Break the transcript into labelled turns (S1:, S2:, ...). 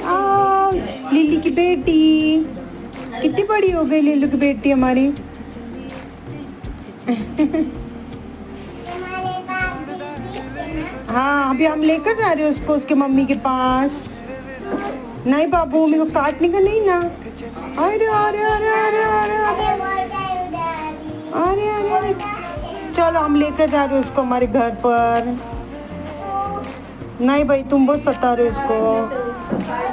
S1: आज लिली की बेटी कितनी बड़ी हो गई, लिल्लू की बेटी हमारी। हाँ, अभी हम लेकर जा रहे हैं उसको उसके मम्मी के पास। नहीं बाबू, मेरे को काटने का नहीं ना। अरे अरे अरे अरे अरे अरे अरे अरे, चलो हम लेकर जा रहे हैं उसको हमारे घर पर। नहीं भाई, तुम बहुत सता रहे हो उसको।